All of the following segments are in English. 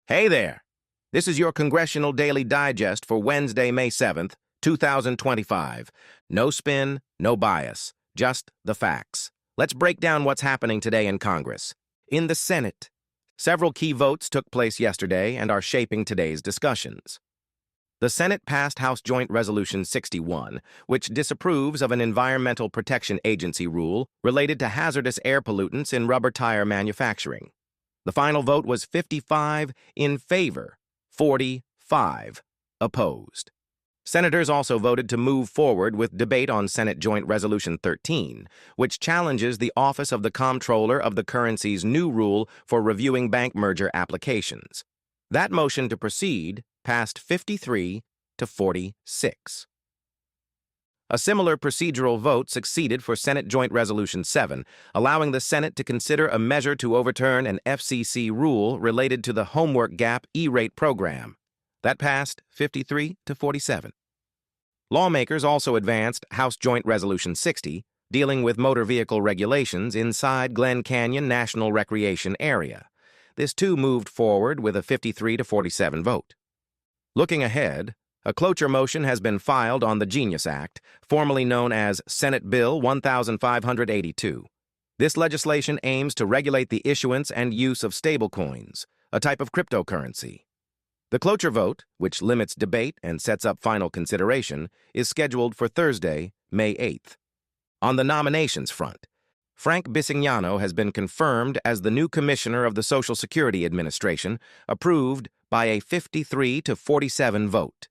Hey there! This is your Congressional Daily Digest for Wednesday, May 7th, 2025. No spin, no bias, just the facts. Let's break down what's happening today in Congress. In the Senate, several key votes took place yesterday and are shaping today's discussions. The Senate passed House Joint Resolution 61, which disapproves of an Environmental Protection Agency rule related to hazardous air pollutants in rubber tire manufacturing. The final vote was 55 in favor, 45 opposed. Senators also voted to move forward with debate on Senate Joint Resolution 13, which challenges the Office of the Comptroller of the Currency's new rule for reviewing bank merger applications. That motion to proceed passed 53 to 46. A similar procedural vote succeeded for Senate Joint Resolution 7, allowing the Senate to consider a measure to overturn an FCC rule related to the Homework Gap E-rate program. That passed 53 to 47. Lawmakers also advanced House Joint Resolution 60, dealing with motor vehicle regulations inside Glen Canyon National Recreation Area. This too moved forward with a 53 to 47 vote. Looking ahead, a cloture motion has been filed on the Genius Act, formerly known as Senate Bill 1582. This legislation aims to regulate the issuance and use of stablecoins, a type of cryptocurrency. The cloture vote, which limits debate and sets up final consideration, is scheduled for Thursday, May 8th. On the nominations front, Frank Bisignano has been confirmed as the new Commissioner of the Social Security Administration, approved by a 53 to 47 vote.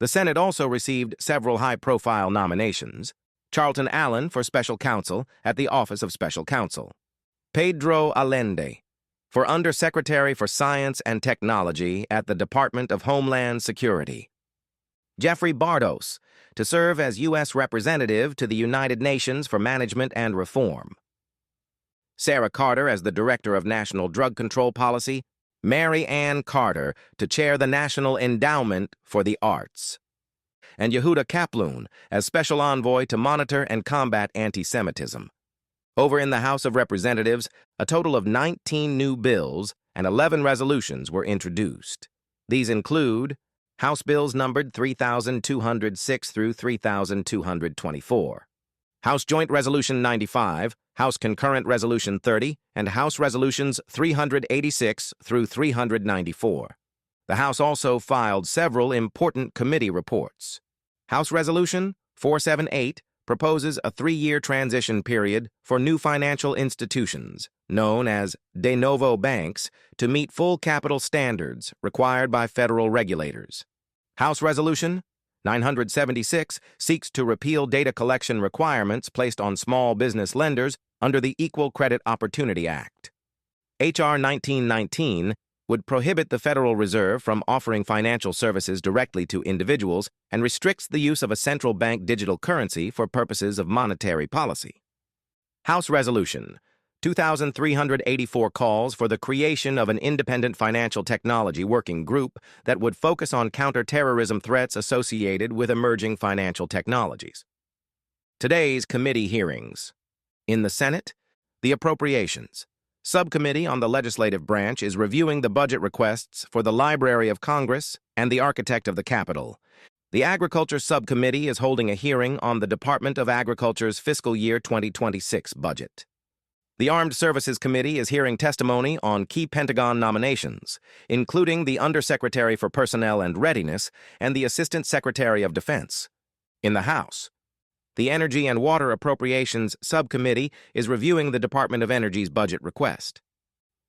The Senate also received several high-profile nominations: Charlton Allen for Special Counsel at the Office of Special Counsel, Pedro Allende for Undersecretary for Science and Technology at the Department of Homeland Security, Jeffrey Bardos to serve as U.S. Representative to the United Nations for Management and Reform, Sarah Carter as the Director of National Drug Control Policy, Mary Ann Carter to chair the National Endowment for the Arts, and Yehuda Kaplan as Special Envoy to monitor and combat anti-Semitism. Over in the House of Representatives, a total of 19 new bills and 11 resolutions were introduced. These include House Bills numbered 3,206 through 3,224, House Joint Resolution 95, House Concurrent Resolution 30, and House Resolutions 386 through 394. The House also filed several important committee reports. House Resolution 478 proposes a 3-year transition period for new financial institutions, known as de novo banks, to meet full capital standards required by federal regulators. House Resolution 976 seeks to repeal data collection requirements placed on small business lenders under the Equal Credit Opportunity Act. H.R. 1919 would prohibit the Federal Reserve from offering financial services directly to individuals and restricts the use of a central bank digital currency for purposes of monetary policy. House Resolution 2,384 calls for the creation of an independent financial technology working group that would focus on counterterrorism threats associated with emerging financial technologies. Today's committee hearings. In the Senate, the Appropriations Subcommittee on the Legislative Branch is reviewing the budget requests for the Library of Congress and the Architect of the Capitol. The Agriculture Subcommittee is holding a hearing on the Department of Agriculture's fiscal year 2026 budget. The Armed Services Committee is hearing testimony on key Pentagon nominations, including the Undersecretary for Personnel and Readiness and the Assistant Secretary of Defense. In the House, the Energy and Water Appropriations Subcommittee is reviewing the Department of Energy's budget request.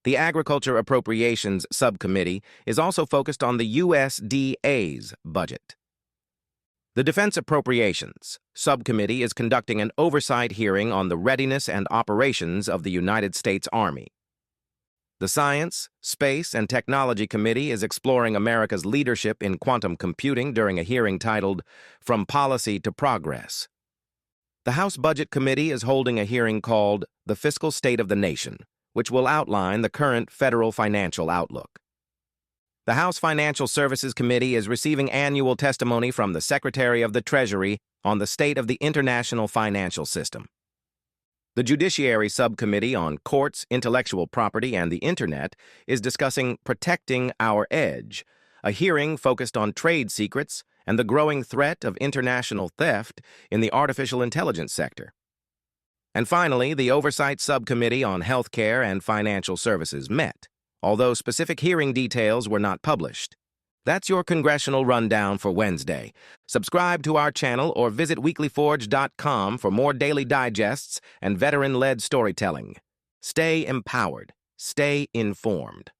The Agriculture Appropriations Subcommittee is also focused on the USDA's budget. The Defense Appropriations Subcommittee is conducting an oversight hearing on the readiness and operations of the United States Army. The Science, Space, and Technology Committee is exploring America's leadership in quantum computing during a hearing titled From Policy to Progress. The House Budget Committee is holding a hearing called The Fiscal State of the Nation, which will outline the current federal financial outlook. The House Financial Services Committee is receiving annual testimony from the Secretary of the Treasury on the state of the international financial system. The Judiciary Subcommittee on Courts, Intellectual Property, and the Internet is discussing Protecting Our Edge, a hearing focused on trade secrets and the growing threat of international theft in the artificial intelligence sector. And finally, the Oversight Subcommittee on Healthcare and Financial Services met, although specific hearing details were not published. That's your congressional rundown for Wednesday. Subscribe to our channel or visit weeklyforge.com for more daily digests and veteran-led storytelling. Stay empowered. Stay informed.